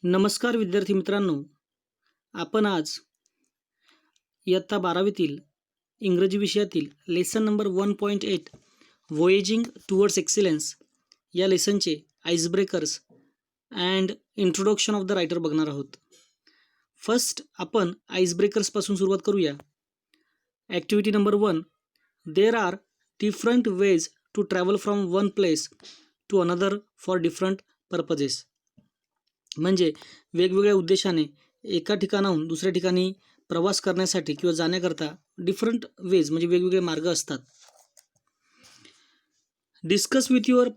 नमस्कार विद्यार्थी मित्रांनो, आपण आज इयत्ता 12वीतील इंग्रजी विषयातील lesson number 1.8 voyaging towards excellence या लेसनचे ice breakers and introduction of the writer बघणार आहोत. फर्स्ट आपण आईस ब्रेकर्सपासून सुरुवात करूया. Activity number 1. There are different ways to travel from one place to another for different purposes. म्हणजे वेगवेगळ्या उद्देशाने एका ठिकाणाहून दुसऱ्या ठिकाणी प्रवास करण्यासाठी किंवा जाण्याकरता डिफरंट वेज म्हणजे वेगवेगळे मार्ग असतात. Discuss with your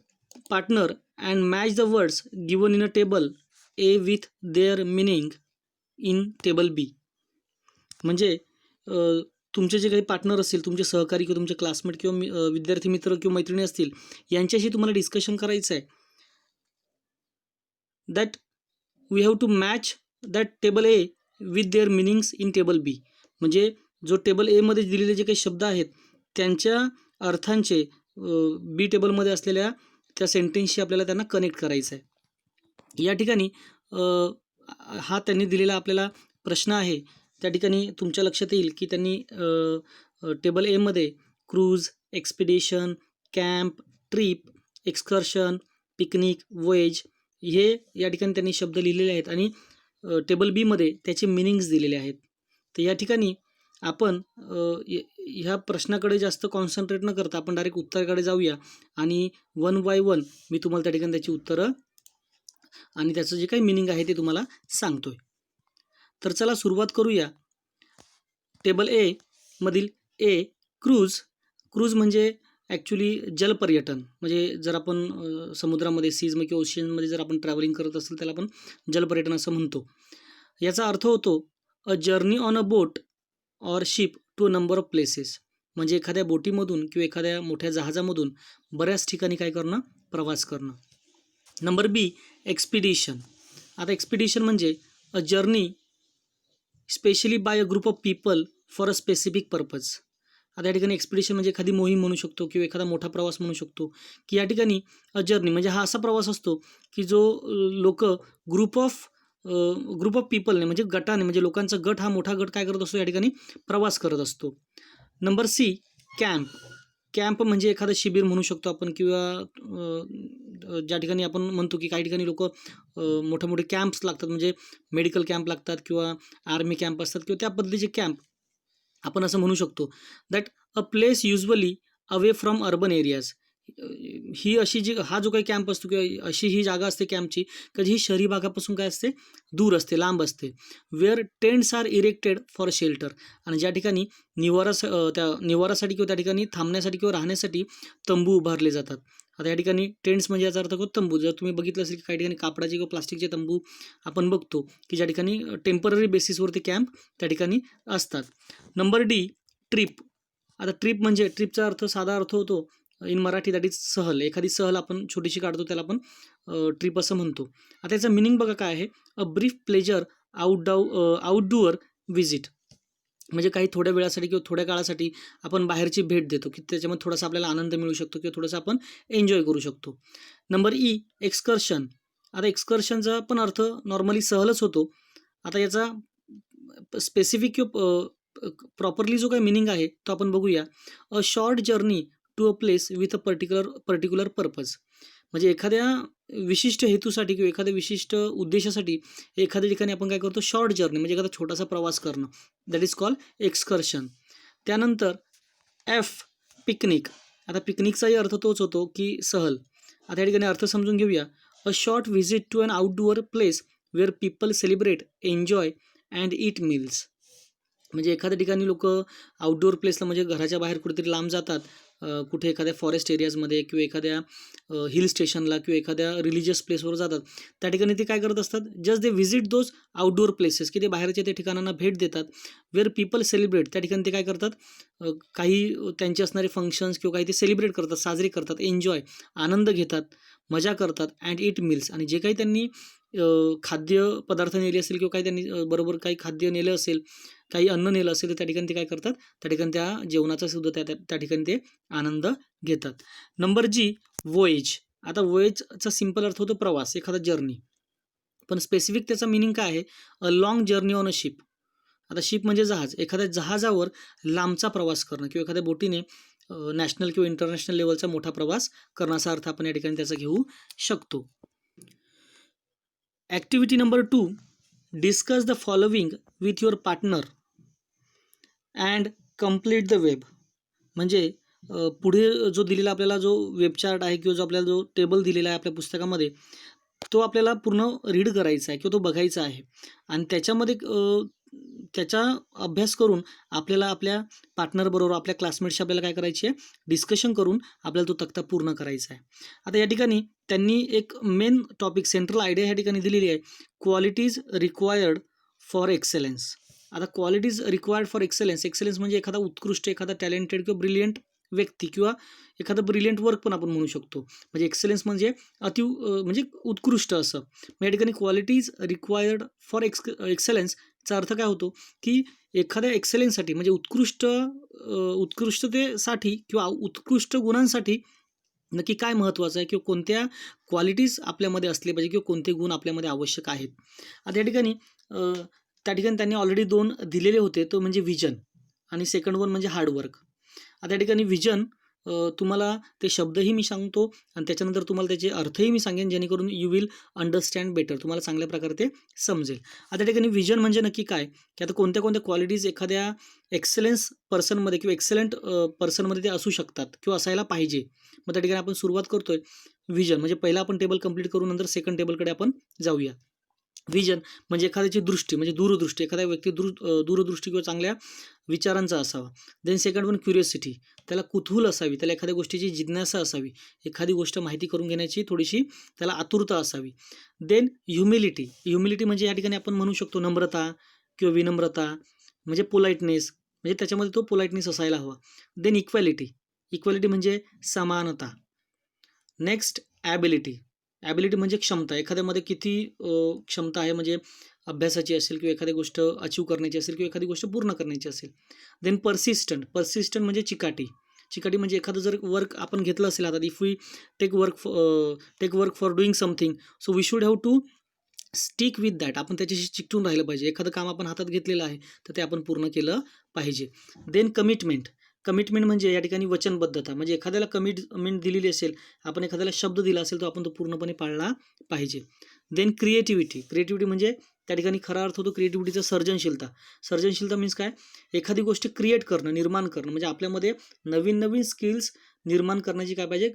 partner and match the words given in a table A with their meaning in table B. म्हणजे तुमचे जे काही पार्टनर असतील, तुमचे सहकारी किंवा तुमचे क्लासमेट किंवा विद्यार्थी मित्र किंवा मैत्रिणी असतील, यांच्याशी तुम्हाला डिस्कशन करायचं आहे. That we have to match that table A with their meanings in table B. म्हणजे जो टेबल एमध्ये दिलेले जे काही शब्द आहेत त्यांच्या अर्थांचे बी टेबलमध्ये असलेल्या त्या सेंटेन्सशी आपल्याला त्यांना कनेक्ट करायचं आहे. या ठिकाणी हा त्यांनी दिलेला आपल्याला प्रश्न आहे. त्या ठिकाणी तुमच्या लक्षात येईल की त्यांनी टेबल एमध्ये cruise, expedition, camp, trip, excursion, picnic, voyage हे या ठिकाणी त्यांनी शब्द लिहिलेले आहेत आणि टेबल बीमध्ये त्याचे मिनिंग्स दिलेले आहेत. तर या ठिकाणी आपण ह्या प्रश्नाकडे जास्त कॉन्सन्ट्रेट न करता आपण डायरेक्ट उत्तराकडे जाऊया आणि वन बाय वन मी तुम्हाला त्या ठिकाणी त्याची उत्तरं आणि त्याचं जे काही मिनिंग आहे ते तुम्हाला सांगतोय. तर चला सुरुवात करूया. टेबल ए मधील ए क्रूज. क्रूज म्हणजे ॲक्च्युली जलपर्यटन. म्हणजे जर आपण समुद्रामध्ये सीजमध्ये किंवा ओशियनमध्ये जर आपण ट्रॅव्हलिंग करत असेल त्याला आपण जलपर्यटन असं म्हणतो. याचा अर्थ होतो a journey on a boat or ship to a number of places. म्हणजे एखाद्या बोटीमधून किंवा एखाद्या मोठ्या जहाजामधून बऱ्याच ठिकाणी काय करणं, प्रवास करणं. Number B expedition. आता एक्सपिडिशन म्हणजे a journey specially by a group of people for a specific purpose. आता या ठिकाणी एक्सपिडिशन म्हणजे एखादी मोहीम म्हणू शकतो किंवा एखादा मोठा प्रवास म्हणू शकतो की या ठिकाणी अ जर्नी म्हणजे हा असा प्रवास असतो की जो लोक ग्रुप ऑफ पीपलने म्हणजे गटाने म्हणजे लोकांचा गट, हा मोठा गट काय करत असतो या ठिकाणी प्रवास करत असतो. Number C camp. कॅम्प म्हणजे एखादं शिबिर म्हणू शकतो आपण किंवा ज्या ठिकाणी आपण म्हणतो की काही ठिकाणी लोक मोठे मोठे कॅम्प्स लागतात, म्हणजे मेडिकल कॅम्प लागतात किंवा आर्मी कॅम्प असतात किंवा त्या पद्धतीचे कॅम्प आपण असं म्हणू शकतो. That a place usually away from urban areas. ही अशी जी हा जो काही कॅम्प असतो किंवा अशी ही जागा असते कॅम्पची की ही शहरी भागापासून काय असते, दूर असते, लांब असते. Where tents are erected for shelter. आणि ज्या ठिकाणी त्या निवारासाठी किंवा त्या ठिकाणी थांबण्यासाठी किंवा राहण्यासाठी तंबू उभारले जातात. आता या ठिकाणी टेंट्स म्हणजे याचा अर्थ होतो तंबू. जर तुम्ही बघितलं असेल की काही ठिकाणी कापडाचे किंवा प्लास्टिकचे तंबू आपण बघतो की ज्या ठिकाणी टेम्पररी बेसिसवरती कॅम्प त्या ठिकाणी असतात. Number D trip. आता ट्रिप म्हणजे ट्रिपचा अर्थ साधा अर्थ होतो इन मराठी दॅट इज सहल. एखादी सहल आपण छोटीशी काढतो त्याला आपण ट्रिप असं म्हणतो. आता याचा मिनिंग बघा काय आहे. A brief pleasure outdoor visit. म्हणजे काही थोड्या वेळासाठी किंवा थोड्या काळासाठी आपण बाहेरची भेट देतो की त्याच्यामध्ये थोडासा आपल्याला आनंद मिळू शकतो किंवा थोडासा आपण एन्जॉय करू शकतो. Number E excursion. आता एक्सकर्शनचा पण अर्थ नॉर्मली सहलच होतो. आता याचा स्पेसिफिक किंवा प्रॉपरली जो काही मिनिंग आहे तो आपण बघूया. A short journey to a place with a particular purpose. म्हणजे एखाद्या विशिष्ट हेतूसाठी किंवा एखाद्या विशिष्ट उद्देशासाठी एखाद्या ठिकाणी आपण काय करतो, शॉर्ट जर्नी म्हणजे एखादा छोटासा प्रवास करणं, दॅट इज कॉल्ड एक्सकर्शन. त्यानंतर एफ पिकनिक. आता पिकनिकचाही अर्थ तोच होतो की सहल. आता या ठिकाणी अर्थ समजून घेऊया. A short visit to an outdoor place where people celebrate, enjoy and eat meals. म्हणजे एखाद्या ठिकाणी लोक आउटडोअर प्लेसला म्हणजे घराच्या बाहेर कुठेतरी लांब जातात, कुठे एखाद्या फॉरेस्ट एरियाजमध्ये किंवा एखाद्या हिल स्टेशनला किंवा एखाद्या रिलिजियस प्लेसवर जातात. त्या ठिकाणी ते काय करत असतात, just they visit those outdoor places, की ते बाहेरच्या ते ठिकाणांना भेट देतात. Where people celebrate. त्या ठिकाणी ते काय करतात, काही त्यांचे असणारे फंक्शन्स किंवा काही ते सेलिब्रेट करतात, साजरे करतात. एन्जॉय आनंद घेतात, मजा करतात. And eat meals. आणि जे काही त्यांनी खाद्य पदार्थ नेले असेल किंवा काही त्यांनी बरोबर काही खाद्य नेलं असेल, काही अन्न नेलं असेल तर त्या ठिकाणी ते काय करतात, त्या ठिकाणी त्या जेवणाचा सुद्धा त्या ठिकाणी ते आनंद घेतात. नंबर जी वोएज. आता वोएजचा सिंपल अर्थ होतो प्रवास, एखादा जर्नी. पण स्पेसिफिक त्याचा मिनिंग काय आहे? A long journey on a ship. आता शिप म्हणजे जहाज. एखाद्या जहाजावर लांबचा प्रवास करणं किंवा एखाद्या बोटीने नॅशनल किंवा इंटरनॅशनल लेवलचा मोठा प्रवास करण्याचा अर्थ आपण या ठिकाणी त्याचा घेऊ शकतो. Activity number 2, discuss the following with your partner and complete the web. म्हणजे पुढे जो दिलेला आपल्याला जो वेब चार्ट आहे किंवा जो आपल्याला जो टेबल दिलेला आहे आपल्या पुस्तकामध्ये, तो आपल्याला पूर्ण रीड करायचा आहे किंवा तो बघायचा आहे आणि त्याच्यामध्ये त्याचा अभ्यास करून आपल्याला आपल्या पार्टनरबरोबर, आपल्या क्लासमेटशी आपल्याला काय करायची आहे? डिस्कशन करून आपल्याला तो तक्ता पूर्ण करायचा आहे. आता या ठिकाणी त्यांनी एक मेन टॉपिक, सेंट्रल आयडिया या ठिकाणी दिलेली आहे, क्वालिटीज रिक्वायर्ड फॉर एक्सेलन्स. आता qualities required for excellence, excellence म्हणजे एखादा उत्कृष्ट, एखादा टॅलेंटेड किंवा ब्रिलियंट व्यक्ती किंवा एखादं ब्रिलियंट वर्क पण आपण म्हणू शकतो. म्हणजे एक्सेलन्स म्हणजे म्हणजे उत्कृष्ट असं. या ठिकाणी क्वालिटीज रिक्वायर्ड फॉर एक्सेलन्सचा अर्थ काय होतो की एखाद्या एक्सेलन्ससाठी म्हणजे उत्कृष्टतेसाठी किंवा उत्कृष्ट गुणांसाठी नक्की काय महत्त्वाचं आहे किंवा कोणत्या क्वालिटीज आपल्यामध्ये असले पाहिजे किंवा कोणते गुण आपल्यामध्ये आवश्यक आहेत. आता या ठिकाणी त्या ठिकाणी त्यांनी ऑलरेडी 2 दिलेले होते, तो म्हणजे व्हिजन आणि सेकंड वन म्हणजे हार्डवर्क. आता या ठिकाणी व्हिजन तुम्हाला ते शब्दही मी सांगतो आणि त्याच्यानंतर तुम्हाला त्याचे अर्थही मी सांगेन, जेणेकरून यू विल अंडरस्टँड बेटर, तुम्हाला चांगल्या प्रकारे ते समजेल. आता या ठिकाणी व्हिजन म्हणजे नक्की काय, की आता कोणत्या कोणत्या क्वालिटीज एखाद्या एक्सेलन्स पर्सनमध्ये किंवा एक्सेलंट पर्सनमध्ये ते असू शकतात किंवा असायला पाहिजे. मग त्या ठिकाणी आपण सुरुवात करतोय व्हिजन, म्हणजे पहिला आपण टेबल कंप्लीट करू, नंतर सेकंड टेबलकडे आपण जाऊया. व्हिजन म्हणजे एखाद्याची दृष्टी, म्हणजे दूरदृष्टी, एखाद्या व्यक्ती दूरदृष्टी किंवा चांगल्या विचारांचा असावा. देन सेकंड वन क्युरिओसिटी, त्याला कुतूहल असावी, त्याला एखाद्या गोष्टीची जिज्ञासा असावी, एखादी गोष्ट माहिती करून घेण्याची थोडीशी त्याला आतुरता असावी. देन ह्युमिलिटी, ह्युमिलिटी म्हणजे या ठिकाणी आपण म्हणू शकतो नम्रता किंवा विनम्रता, म्हणजे पोलाइटनेस, म्हणजे त्याच्यामध्ये तो पोलाइटनेस असायला हवा. देन इक्वॅलिटी, इक्वॅलिटी म्हणजे समानता. नेक्स्ट ॲबिलिटी, ॲबिलिटी म्हणजे क्षमता, एखाद्यामध्ये किती क्षमता आहे, म्हणजे अभ्यासाची असेल किंवा एखादी गोष्ट अचीव करण्याची असेल किंवा एखादी गोष्ट पूर्ण करण्याची असेल. देन पर्सिस्टंट, पर्सिस्टंट म्हणजे चिकाटी, चिकाटी म्हणजे एखादं जर वर्क आपण घेतलं असेल, आता if we take work for doing something, so we should have to stick with that, आपण त्याच्याशी चिकटून राहिलं पाहिजे. एखादं काम आपण हातात घेतलेलं आहे तर ते आपण पूर्ण केलं पाहिजे. देन कमिटमेंट, कमिटमेंट म्हणजे या ठिकाणी वचनबद्धता, म्हणजे एखाद्याला कमिटमेंट दिलेली असेल, आपण एखाद्याला शब्द दिला असेल तर आपण तो पूर्णपणे पाळला पाहिजे. देन क्रिएटिव्हिटी, क्रिएटिव्हिटी म्हणजे त्या ठिकाणी खरा अर्थ होतो क्रिएटिव्हिटीचा सर्जनशीलता. सर्जनशीलता मीन्स काय, एखादी गोष्ट क्रिएट करणं, निर्माण करणं, म्हणजे आपल्यामध्ये नवीन नवीन स्किल्स निर्माण करण्याची काय पाहिजे,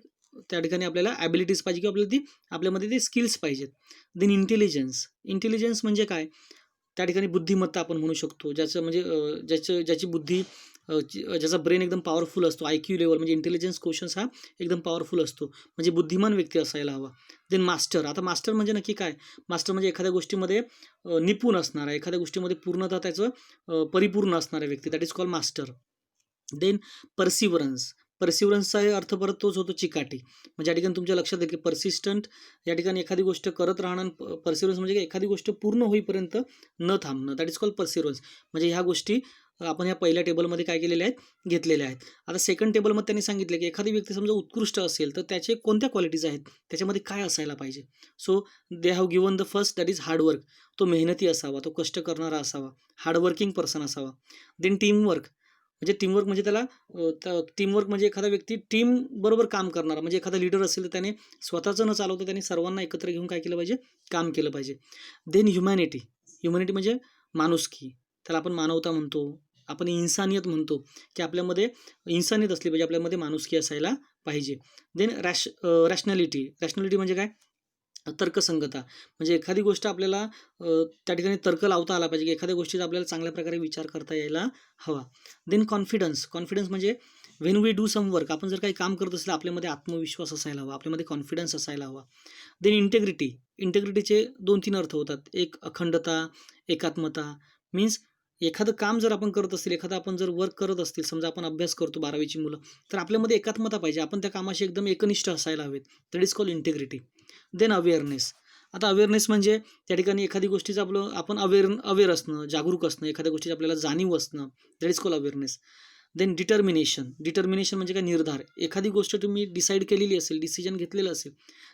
त्या ठिकाणी आपल्याला ॲबिलिटीज पाहिजे किंवा आपल्यामध्ये ते स्किल्स पाहिजेत. देन इंटेलिजन्स, इंटेलिजन्स म्हणजे काय, त्या ठिकाणी बुद्धिमत्ता आपण म्हणू शकतो, ज्याचं म्हणजे ज्याची बुद्धी, ज्याचा ब्रेन एकदम पॉवरफुल असतो, IQ लेवल म्हणजे इंटेलिजन्स क्वेश्चन्स हा एकदम पॉवरफुल असतो, म्हणजे बुद्धिमान व्यक्ती असायला हवा. देन मास्टर, आता मास्टर म्हणजे नक्की काय, मास्टर म्हणजे एखाद्या गोष्टीमध्ये निपुण असणारा, एखाद्या गोष्टीमध्ये पूर्णतः त्याचं परिपूर्ण असणारा व्यक्ती, that is called master. Then perseverance, पर्सिवरन्सचा अर्थ परत तोच होतो चिकाटी, म्हणजे या ठिकाणी तुमच्या लक्षात येईल की पर्सिस्टंट या ठिकाणी एखादी गोष्ट करत राहणं, पर्सिवरन्स म्हणजे एखादी गोष्ट पूर्ण होईपर्यंत न थांबणं, दॅट इज कॉल्ड पर्सिवरन्स. म्हणजे ह्या गोष्टी आपण ह्या पहिल्या टेबलमध्ये काय केलेल्या आहेत, घेतलेल्या आहेत. आता सेकंड टेबलमध्ये त्यांनी सांगितलं की एखादी व्यक्ती समजा उत्कृष्ट असेल तर त्याचे कोणत्या क्वालिटीज आहेत, त्याच्यामध्ये काय असायला पाहिजे. So they have given the first, that is hard work, तो मेहनती असावा, तो कष्ट करणारा असावा, हार्डवर्किंग पर्सन असावा. देन टीमवर्क, म्हणजे टीमवर्क म्हणजे टीमवर्क म्हणजे एखादा व्यक्ती टीम बरोबर काम करणारा, म्हणजे एखादा लीडर असेल तर त्याने स्वतःचं न चालवता त्याने सर्वांना एकत्र घेऊन काय केलं पाहिजे, काम केलं पाहिजे. देन ह्युमॅनिटी, ह्युमॅनिटी म्हणजे माणुसकी, त्याला आपण मानवता म्हणतो, आपण इन्सानियत म्हणतो, की आपल्यामध्ये इन्सानियत असली पाहिजे, आपल्यामध्ये माणुसकी असायला पाहिजे. देन रॅशनॅलिटी, रॅशनॅलिटी म्हणजे काय, तर्कसंगता, म्हणजे एखादी गोष्ट आपल्याला त्या ठिकाणी तर्क लावता आला पाहिजे, की एखाद्या गोष्टीचा आपल्याला चांगल्या प्रकारे विचार करता यायला हवा. देन कॉन्फिडन्स, कॉन्फिडन्स म्हणजे when we do some work, आपण जर काही काम करत असेल आपल्यामध्ये आत्मविश्वास असायला हवा, आपल्यामध्ये कॉन्फिडन्स असायला हवा. देन इंटेग्रिटी, इंटेग्रिटीचे 2-3 अर्थ होतात. एक अखंडता, एकात्मता, मीन्स एखादं काम जर आपण करत असतील, एखादं आपण जर वर्क करत असतील, समजा आपण अभ्यास करतो 12वीची मुलं, तर आपल्यामध्ये एकात्मता पाहिजे, आपण त्या कामाशी एकदम एकनिष्ठ असायला हवेत, that is called integrity. Then awareness, आता अवेअरनेस म्हणजे त्या ठिकाणी एखादी गोष्टीचं आपण अवेअर असणं, जागरूक असणं, एखाद्या गोष्टीची आपल्याला जाणीव असणं, that is called awareness. Then determination, determination म्हणजे काय, निर्धार, एखादी गोष्ट तुम्ही डिसाईड केलेली असेल, डिसिजन घेतलेलं असेल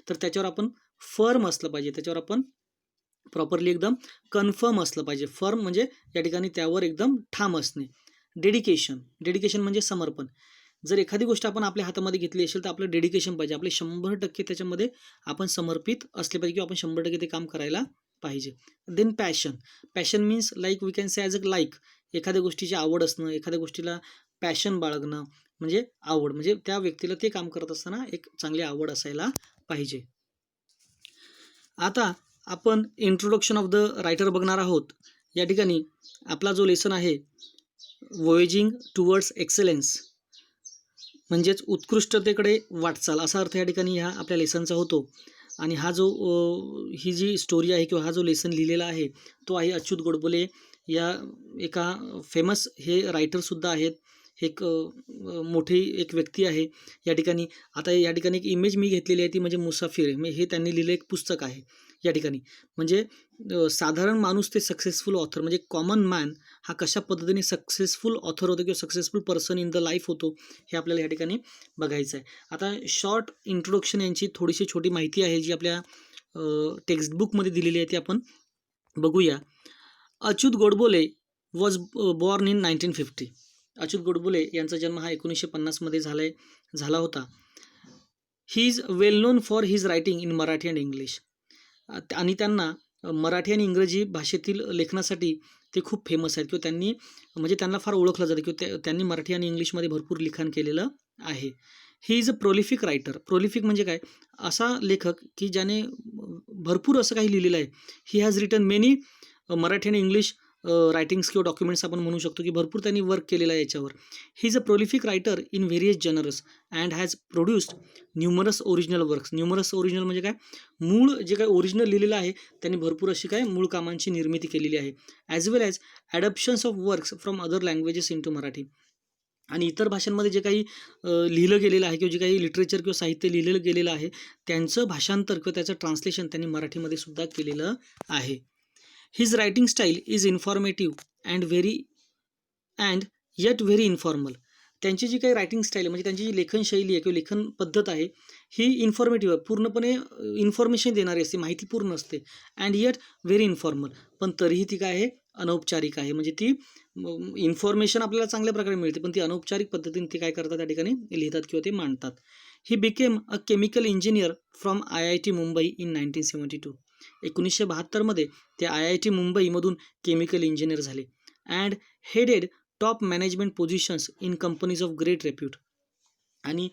तर त्याच्यावर आपण फर्म असलं पाहिजे, त्याच्यावर आपण प्रॉपरली एकदम कन्फर्म असलं पाहिजे. फर्म म्हणजे या ठिकाणी त्यावर एकदम ठाम असणे. डेडिकेशन म्हणजे समर्पण. जर एखादी गोष्ट आपण आपल्या हातामध्ये घेतली असेल तर आपलं डेडिकेशन पाहिजे, आपले 100% त्याच्यामध्ये आपण समर्पित असले पाहिजे किंवा आपण 100% ते काम करायला पाहिजे. Then passion means like we can say as a like, एखाद्या गोष्टीची आवड असणं, एखाद्या गोष्टीला पॅशन बाळगणं म्हणजे आवड, म्हणजे त्या व्यक्तीला ते काम करत असताना एक चांगली आवड असायला पाहिजे. आता आपण इंट्रोडक्शन ऑफ द रायटर बघणार आहोत. या ठिकाणी आपला जो लेसन आहे वॉयेजिंग टुवर्ड्स एक्सेलन्स म्हणजेच उत्कृष्टतेकडे वाटचाल, असा अर्थ या ठिकाणी ह्या आपल्या लेसनचा होतो. आणि हा जो ही जी स्टोरी आहे किंवा हा जो लेसन लिहिलेला आहे तो आहे अच्युत गोडबोले या एका फेमस हे रायटरसुद्धा आहेत. एक मोठी एक व्यक्ती आहे या ठिकाणी. आता या ठिकाणी एक इमेज मी घेतलेली आहे ती म्हणजे मुसाफिर, हे त्यांनी लिहिलं एक पुस्तक आहे या ठिकाणी. म्हणजे साधारण माणूस ते सक्सेसफुल ऑथर, म्हणजे कॉमन मॅन हा कशा पद्धतीने सक्सेसफुल ऑथर होतो किंवा successful person in the life होतो हे आपल्याला या ठिकाणी बघायचं आहे. आता शॉर्ट इंट्रोडक्शन यांची थोडीशी छोटी माहिती आहे जी आपल्या टेक्स्टबुकमध्ये दिलेली आहे ती आपण बघूया. Achyut Godbole was born in 1950. Achyut Godbole यांचा जन्म हा 1950मध्ये झाला होता. He is well non for his writing in Marathi and English. आणि त्यांना मराठी आणि इंग्रजी भाषेतील लेखनासाठी ते खूप फेमस आहेत किंवा त्यांनी म्हणजे त्यांना फार ओळखलं जातं किंवा त्यांनी मराठी आणि इंग्लिशमध्ये भरपूर लिखाण केलेलं आहे. He is a prolific writer. Prolific म्हणजे काय, असा लेखक की ज्याने भरपूर असं काही लिहिलेलं आहे. He has written many Marathi आणि इंग्लिश रायटिंग्स किंवा डॉक्युमेंट्स आपण म्हणू शकतो की भरपूर त्यांनी वर्क केलेलं आहे याच्यावर. He is a prolific writer in various generous and has produced numerous original works. Numerous original म्हणजे काय, मूळ जे काही ओरिजिनल लिहिलेलं आहे त्यांनी भरपूर अशी काय मूळ कामांची निर्मिती केलेली आहे. As well as adoptions of works from other languages into Marathi. आणि इतर भाषांमध्ये जे काही लिहिलं गेलेलं आहे किंवा जे काही लिटरेचर किंवा साहित्य लिहिलेलं गेलेलं आहे त्यांचं भाषांतर किंवा त्याचं ट्रान्सलेशन त्यांनी मराठीमध्ये सुद्धा केलेलं आहे. His writing style is informative and eight very informal. त्यांची जी काही रायटिंग स्टाईल आहे म्हणजे त्यांची जी लेखन शैली आहे किंवा लेखन पद्धत आहे ही इन्फॉर्मेटिव्ह आहे, पूर्णपणे इन्फॉर्मेशन देणारी असते, माहितीपूर्ण असते. अँड येट व्हेरी इन्फॉर्मल, पण तरीही ती काय आहे, अनौपचारिक आहे. म्हणजे ती इन्फॉर्मेशन आपल्याला चांगल्या प्रकारे मिळते पण ती अनौपचारिक पद्धतीने ते काय करतात त्या ठिकाणी लिहितात किंवा ते मांडतात. He became a chemical engineer from IIT Mumbai in 1972. 1972मध्ये ते IIT मुंबईमधून केमिकल इंजिनियर झाले. And headed top management positions in companies of great repute. आणि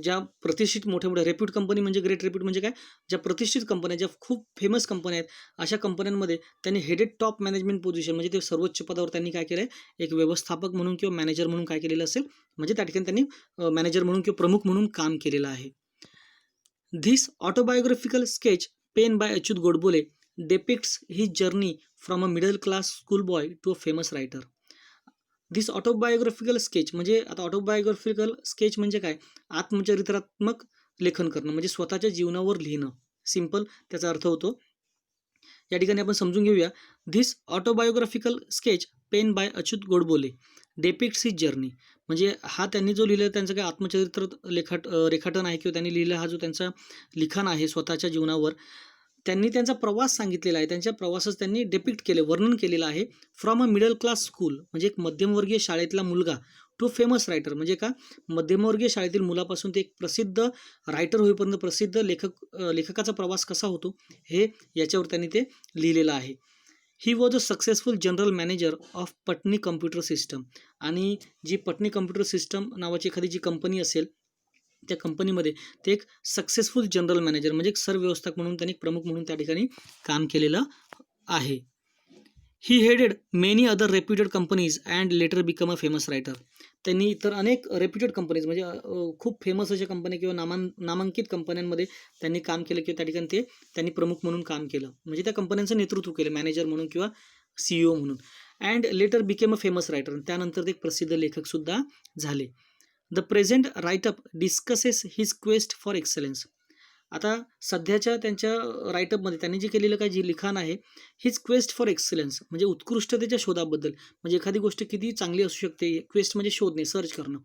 ज्या प्रतिष्ठित मोठ्या रेप्यूट कंपनी म्हणजे ग्रेट रेप्यूट म्हणजे काय, ज्या प्रतिष्ठित कंपन्या ज्या खूप फेमस कंपन्या आहेत अशा कंपन्यांमध्ये त्यांनी हेडेड टॉप मॅनेजमेंट पोझिशन म्हणजे ते सर्वोच्च पदावर त्यांनी काय केलं आहे, एक व्यवस्थापक म्हणून किंवा मॅनेजर म्हणून काय केलेलं असेल, म्हणजे त्या ठिकाणी त्यांनी मॅनेजर म्हणून किंवा प्रमुख म्हणून काम केलेलं आहे. This autobiographical sketch pen by Achyut Godbole depicts his journey from a middle class schoolboy to a famous writer. This autobiographical sketch म्हणजे आता ऑटोबायोग्राफिकल स्केच म्हणजे काय, आत्मचरित्रात्मक लेखन करणं म्हणजे स्वतःच्या जीवनावर लिहिणं, सिंपल त्याचा अर्थ होतो. या ठिकाणी आपण समजून घेऊया. This autobiographical sketch pen by Achyut Godbole depicts his journey. म्हणजे हा त्यांनी जो लिहिलेला त्यांचं काय आत्मचरित्र रेखाटन आहे किंवा त्यांनी लिहिलेला हा जो त्यांचा लिखाण आहे स्वतःच्या जीवनावर, त्यांनी त्यांचा प्रवास सांगितलेला आहे, त्यांच्या प्रवासाचं त्यांनी डेपिक्ट केले, वर्णन केलेलं आहे. From a middle class school म्हणजे एक मध्यमवर्गीय शाळेतला मुलगा टू फेमस रायटर म्हणजे का मध्यमवर्गीय शाळेतील मुलापासून ते एक प्रसिद्ध रायटर होईपर्यंत प्रसिद्ध लेखकाचा प्रवास कसा होतो हे याच्यावर त्यांनी ते लिहिलेलं आहे. He was a successful general manager of Patni computer system. आणि जी पटनी कम्प्युटर सिस्टम नावाची एखादी जी कंपनी असेल त्या कंपनीमध्ये ते एक सक्सेसफुल जनरल मॅनेजर म्हणजे एक सरव्यवस्थापक म्हणून त्यांनी प्रमुख म्हणून त्या ठिकाणी काम केलेलं आहे. He headed many other reputed companies and later become a famous writer. त्यांनी इतर अनेक रेप्युटेड कंपनीज म्हणजे खूप फेमस अशा कंपन्या किंवा नामांकित कंपन्यांमध्ये त्यांनी काम केलं किंवा त्या ठिकाणी त्यांनी प्रमुख म्हणून काम केलं, म्हणजे त्या कंपन्यांचं नेतृत्व केलं मॅनेजर म्हणून किंवा CEO म्हणून. And letter became a famous writer, त्यानंतर ते एक प्रसिद्ध लेखकसुद्धा झाले. The present write-up discusses his quest for excellence. आता सध्याच्या त्यांच्या राईटअपमध्ये त्यांनी जे केलेलं काय जे लिखाण आहे हिज क्वेस्ट फॉर एक्सलन्स म्हणजे उत्कृष्टतेच्या शोधाबद्दल, म्हणजे एखादी गोष्ट किती चांगली असू शकते, क्वेस्ट म्हणजे शोधणे सर्च करणं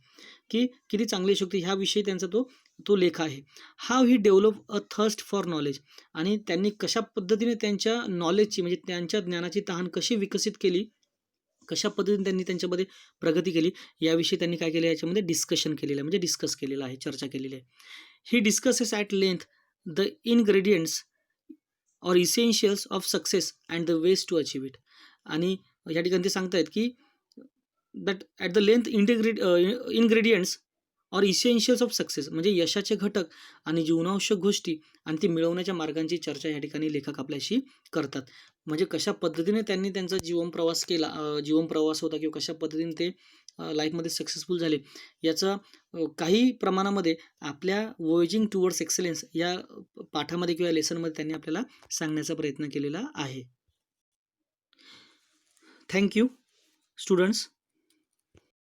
की किती चांगली असू शकते ह्याविषयी त्यांचा तो तो लेख आहे. How he develop a thirst for knowledge, आणि त्यांनी कशा पद्धतीने त्यांच्या नॉलेजची म्हणजे त्यांच्या ज्ञानाची तहान कशी विकसित केली, कशा पद्धतीने त्यांनी त्यांच्यामध्ये प्रगती केली, याविषयी त्यांनी काय केलं, याच्यामध्ये डिस्कशन केलेलं आहे, म्हणजे डिस्कस केलेलं आहे, चर्चा केलेली आहे. He discusses at length the ingredients or essentials of success and the ways to achieve it. आणि या ठिकाणी ते सांगतायत की that at the length ingredients or essentials of success, म्हणजे यशाचे घटक आणि जीवनावश्यक गोष्टी आणि ती मिळवण्याच्या मार्गांची चर्चा या ठिकाणी लेखक आपल्याशी करतात. म्हणजे कशा पद्धतीने त्यांनी त्यांचा जीवनप्रवास केला, जीवनप्रवास होता किंवा कशा पद्धतीने ते लाईफमध्ये सक्सेसफुल झाले, याचा काही प्रमाणामध्ये आपल्या वॉयजिंग टुवर्ड्स एक्सलन्स या पाठामध्ये किंवा लेसनमध्ये त्यांनी आपल्याला सांगण्याचा प्रयत्न केलेला आहे. Thank you students.